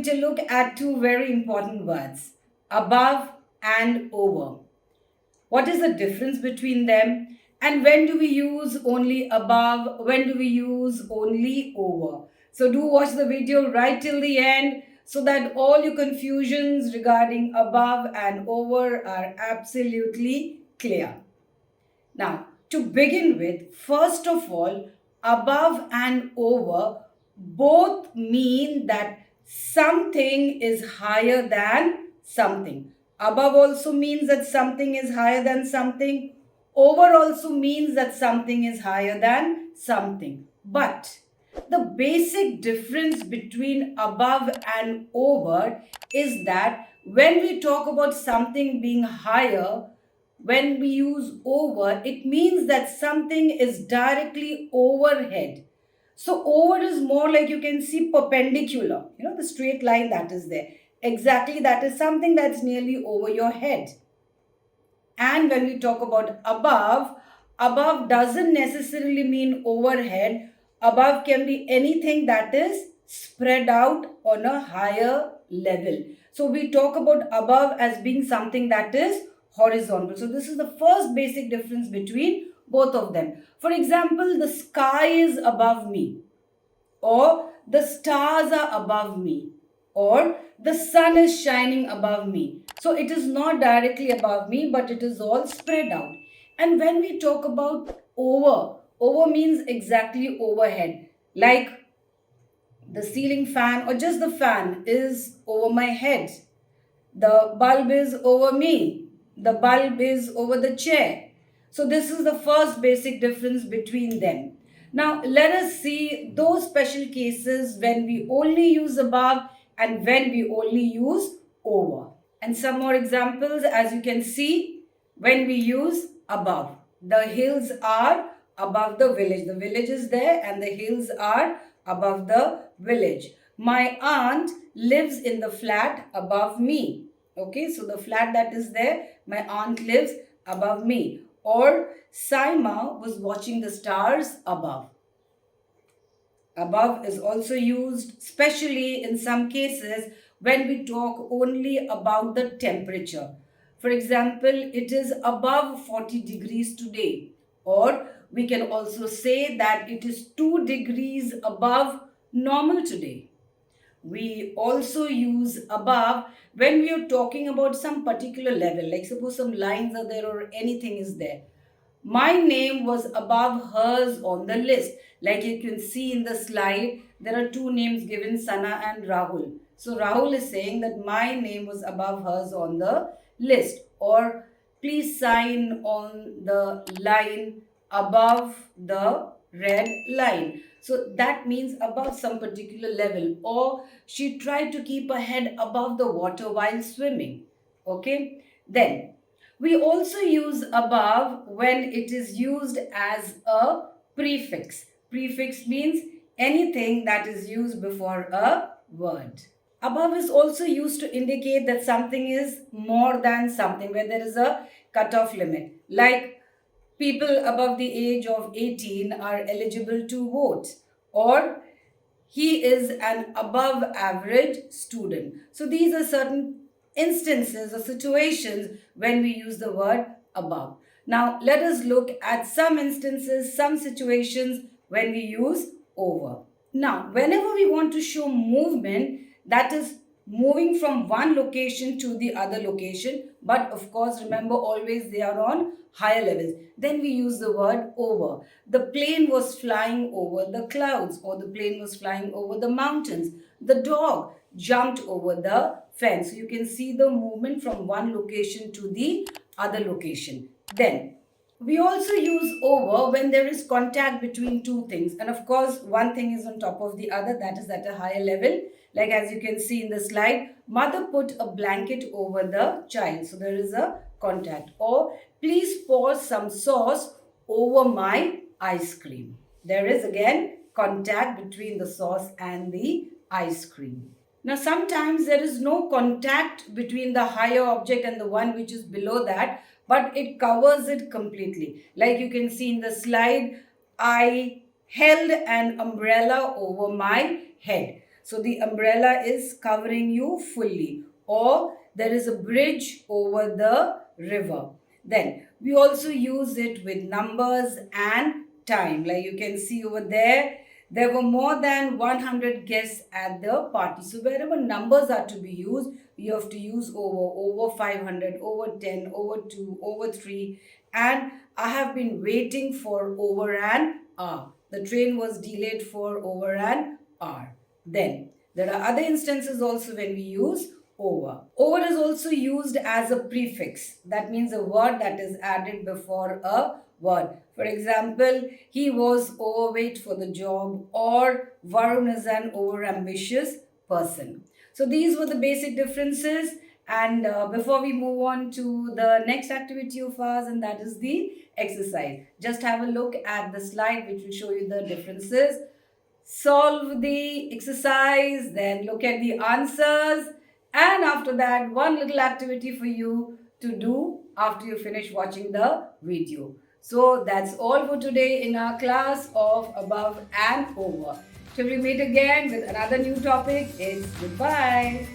to look at two very important words, above and over. What is the difference between them? And when do we use only above? When do we use only over? So do watch the video right till the end so that all your confusions regarding above and over are absolutely clear. Now, to begin with, first of all, above and over both mean that something is higher than something. Above also means that something is higher than something. Over also means that something is higher than something. But the basic difference between above and over is that when we talk about something being higher, when we use over, it means that something is directly overhead. So over is more like you can see perpendicular, the straight line that is there. Exactly, that is something that's nearly over your head. And when we talk about above doesn't necessarily mean overhead. Above can be anything that is spread out on a higher level. So we talk about above as being something that is horizontal. So this is the first basic difference between both of them. For example, the sky is above me, or the stars are above me, or the sun is shining above me. So it is not directly above me, but it is all spread out. And when we talk about over means exactly overhead, like the ceiling fan or just the fan is over my head. The bulb is over me. The bulb is over the chair. So this is the first basic difference between them. Now let us see those special cases when we only use above and when we only use over. And some more examples, as you can see, when we use above. The hills are above the village. The village is there and the hills are above the village. My aunt lives in the flat above me. Okay, so the flat that is there, my aunt lives above me. Or Saima was watching the stars above. Above is also used, especially in some cases when we talk only about the temperature. For example, it is above 40 degrees today. Or we can also say that it is 2 degrees above normal today. We also use above when we are talking about some particular level, like suppose some lines are there or anything is there. My name was above hers on the list. Like you can see in the slide, there are two names given, Sana and Rahul. So Rahul is saying that my name was above hers on the list. Or please sign on the line above the red line. So that means above some particular level. Or she tried to keep her head above the water while swimming. Okay. Then we also use above when it is used as a prefix. Prefix means anything that is used before a word. Above is also used to indicate that something is more than something, where there is a cutoff limit. Like people above the age of 18 are eligible to vote, or he is an above average student. So these are certain instances or situations when we use the word above. Now let us look at some instances, some situations when we use over. Now, whenever we want to show movement, that is moving from one location to the other location, but of course remember always they are on higher levels, then we use the word over. The plane was flying over the clouds, or the plane was flying over the mountains. The dog jumped over the fence. So you can see the movement from one location to the other location. Then we also use over when there is contact between two things. And of course, one thing is on top of the other, that is at a higher level. Like as you can see in the slide, mother put a blanket over the child. So there is a contact. Or please pour some sauce over my ice cream. There is again contact between the sauce and the ice cream. Now, sometimes there is no contact between the higher object and the one which is below that, but it covers it completely. Like you can see in the slide, I held an umbrella over my head. So the umbrella is covering you fully, or there is a bridge over the river. Then we also use it with numbers and time. Like you can see over there, there were more than 100 guests at the party. So wherever numbers are to be used, you have to use over 500, over 10, over 2, over 3. And I have been waiting for over an hour. The train was delayed for over an hour. Then there are other instances also when we use over. Over is also used as a prefix. That means a word that is added before a word. For example, he was overweight for the job, or Varun is an overambitious person. So these were the basic differences. And before we move on to the next activity of ours, and that is the exercise, just have a look at the slide which will show you the differences. Solve the exercise, then look at the answers, and after that, one little activity for you to do after you finish watching the video. So that's all for today in our class of above and over. Till we meet again with another new topic, it's goodbye.